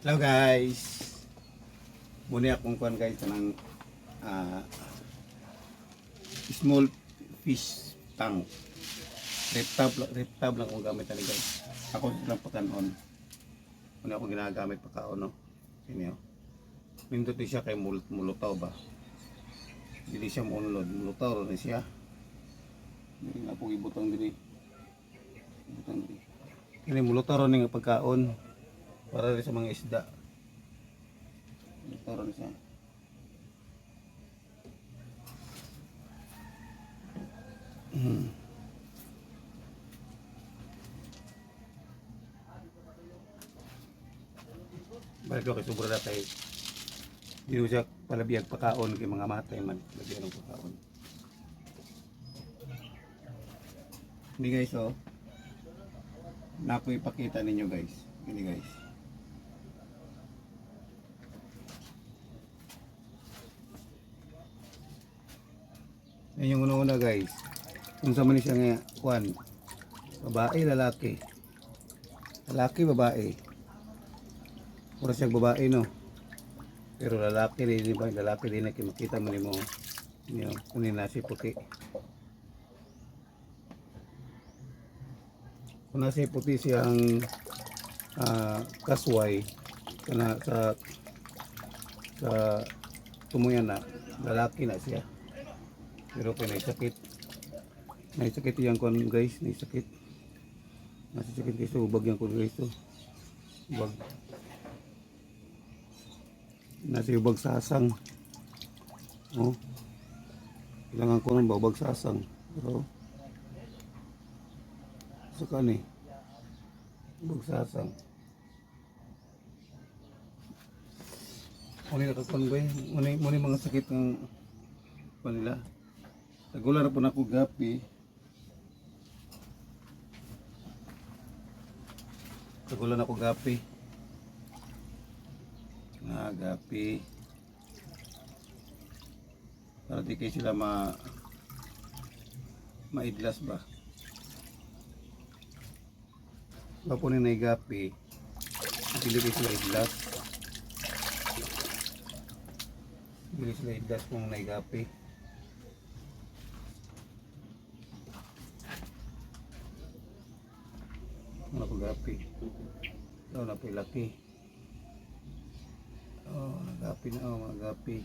Hello guys. Muna akong kuan guys ng small fish tank. Reptab lang kung gamit ani guys. Ako lang pakanon. Muna akong ginagamit pagkaon no. Inyo. Nindot siya kay mulutaw ba. Dili siya munlod, mulutaw ron siya. Dili na po ibutang diri. Ibutang diri. Kini mulutaw ron nga pagkaon para rin sa mga isda. Mulutaw ron siya. Balik ko kay sobra na kay di ko siya palabiyag pakaon kay mga matay man labiyag ng pakaon. Hindi guys oh. Napo ipakita ninyo guys. Ini guys. Yan yung una-una guys. Kung sa man siya nga kuan. Babae, lalaki. Lalaki, babae. Pura siyang babae no. Pero lalaki din ba? Lalaki din na makita mo nimo. Niyo, kunin na si puti. Kung nasa puti siyang kasway kana sa tumuyan na lalaki na siya. Pero kung naisakit yung kon guys, naisakit. Nasisakit guys, ubag yung kon guys to. Ubag. Nasa ubag sasang. Oh. Kailangan ko ng ubag sasang. Pero saka ni ubag sasang. Muna nakakon ba muna mga sakit ng kanila. Tagulan na po na ako gapi. Tagulan ako gapi. Gapi. Para di kayo sila maidlas ba. Bapunin na gapi. Hindi kayo sila idlas. Hindi sila idlas kung naigapi. Mga pagapi. Ito na po laki. Oh, nagapi na oh, mga gapi.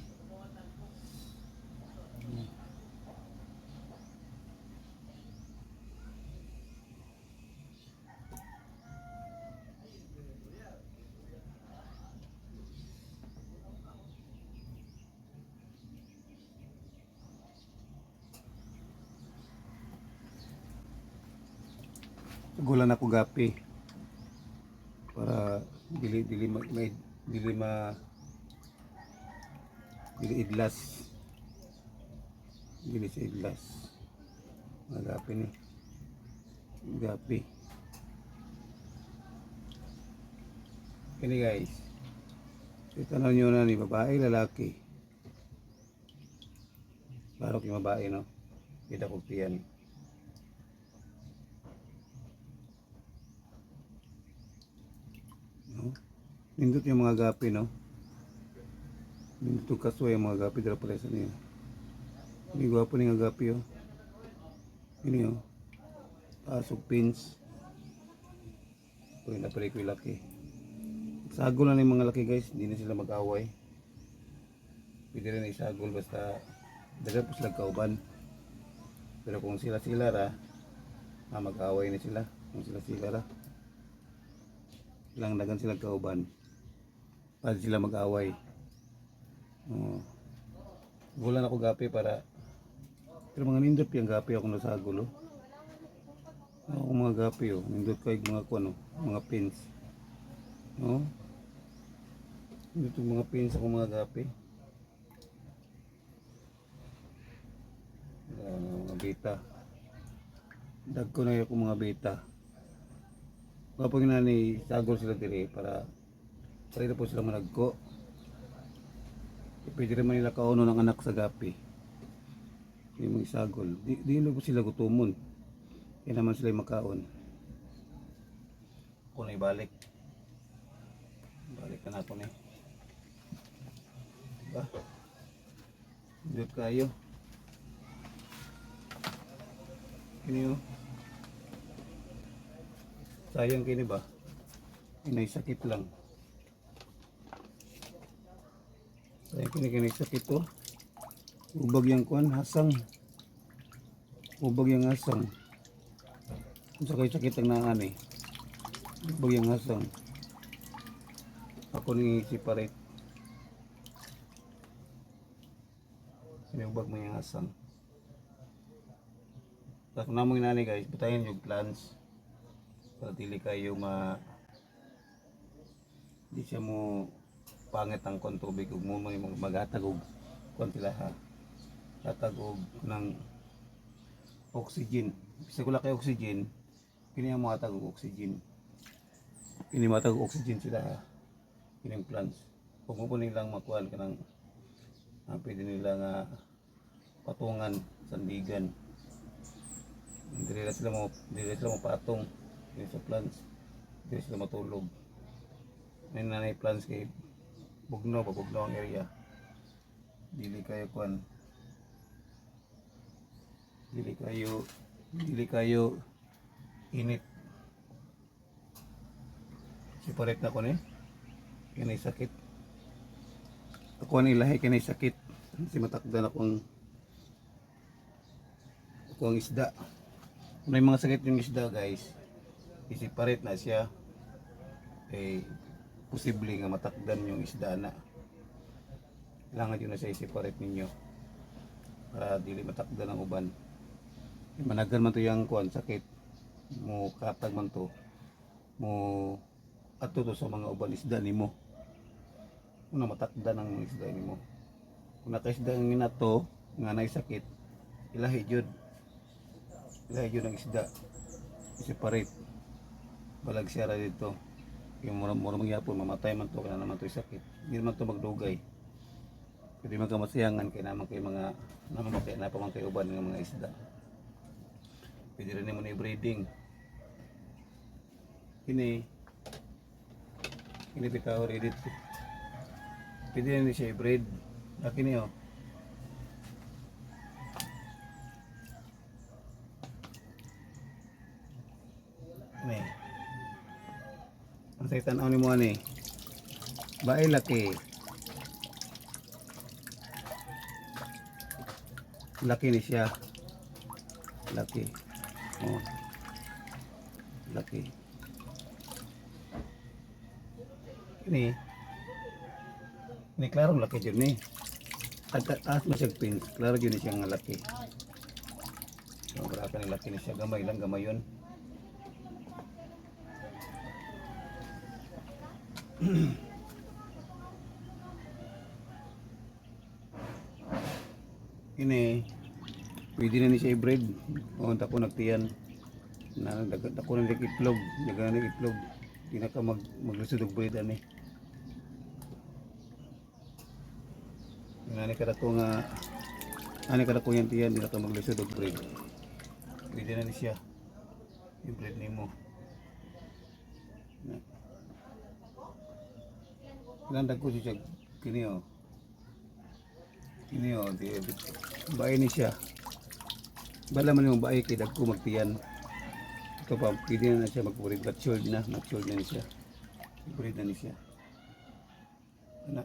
Gulan ako gapi para dili idlas, dili sa idlas mga gapi ni gapi. Kini guys, itanaw nyo na ni babae lalaki, barok yung babae no, kita ko piyan. Nindot yung mga gapi no. Nindot yung kaswa yung mga gapi dala pala sa niyo. Hindi gwapo ni nga gapi oh. Ini oh. Pasok pins. Pwede na pala ko yung laki. Sagol na yung mga laki guys. Hindi na sila mag-away. Pwede rin isagol basta dagat po sila kauban. Pero kung sila ra mag-away na sila. Kung sila ra lang dagan sila kauban. Para sila mag-away. Gulan ako gapi para pero mga nindot yung gapi ako nasagulo. Ako mga gapi oh, nindot ko yung mga kuno, mga pins. No? Nindot yung mga pins ako mga gapi. Mga beta. Dag ko na yung mga beta. Kapag nani sagol sila dire para ito po sila managko. Pwede rin man nila kauno ng anak sa gapi. Yung mga sagol. Di po sila gutumon. Kaya naman sila makaon. Kung ibalik. Balikan ako ni. Diba? Diyot kayo. Kini oh. Sayang kini ba? Inay sakit lang. Sayang kini sakit oh. Ubag yang kuan hasang. Ubag yang hasang. Kung sakit ang naani. Ubag yang hasang. Ako ni separate. Sinubag mo yung hasang. Tapos kung namang inani guys, butayin yung plants. Para dili kayo di siya mo pangit ang kontubig ug mo magatag og kon sila ha. Hatag og ng oxygen. Bisa ko kay oxygen, kini mo hatag og oxygen. Kini matag og oxygen sila ha. Kining plants. Kung mo nilang makuan kanang pwede nila nga patungan, sandigan. Dili sila mo patong sa plants. Dili sila matulog. May nanay plants kay bugnaw ang area. Dili kayo init. Separate na ko ni. Kinay sakit. Ako nilahi kinay sakit. Si matakdan akong isda. Kung may mga sakit yung isda guys, i-separate na siya. Posible nga matakdan yung isda na. Kailangan yun na siya i-separate ninyo para dili matakdan ang uban. Managan man to yung sakit mo katag man to mo ato to sa mga uban isda nimo. Kung matakdan ang isda nimo. Kung nakaisda ang inato nga nay sakit, ilahi jud ang isda. I-separate. Balag siya ra dito. Yung mura magyapon mamatay man to kana naman to sakit. Hindi man to magdugay. Pwede magkamasiyangan kay naman kay mga namamatay na pa man kay uban ng mga isda. Pwede rin mo na i-breeding. Kini bitaw ready. Pwede rin siya i-breed. Kini oh. Kini. Ang sa tanaw ni mo ani. Bae laki. Laki ni siya. Laki. Oh. Laki. Ini klarong laki dyan ni. Taas masyag pins. Klaro dyan siya nga laki. So, berapa ni laki ni siya. Gamay lang, gamay yun. Ini pwede na ni siya i-breed. O, tako nagtiyan. Tako na nag-itlog. Naga na itlog. Hindi na ka maglusod og breed ani. Ani kada ko yung tiyan. Hindi na ka maglusod og breed. Pwede na ni siya. I-breed ni mo. Ilandag ko siya. Kini o. Kini o. Bae ni siya. Bala man yung bae kay dagko magtiyan. Ito pa, pwede na siya mag-breed. Matured na ni siya. I-breed na ni siya. Ano?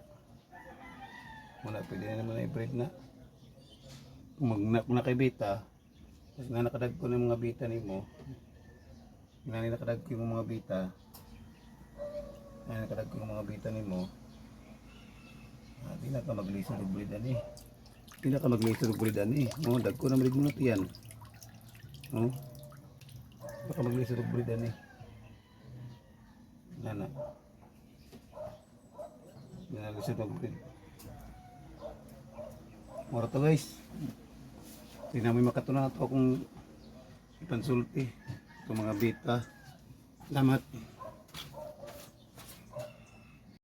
Muna, pwede na naman i-breed na. Kung nakibita, kasi nga nakadag ko ng mga bita ni mo, nakadag ko yung mga bita, nakadag ko yung mga bita ni mo, di na ka mag-lisod o breed ani. Di na ka mag-lisod o breed ani. Dag ko na malig mo na tiyan. Baka mag-lisod o breed ani. Nana. Lisod o breed. Mura to guys. Hindi namin makatunan ito akong ipansulti. Itong mga bita. Salamat.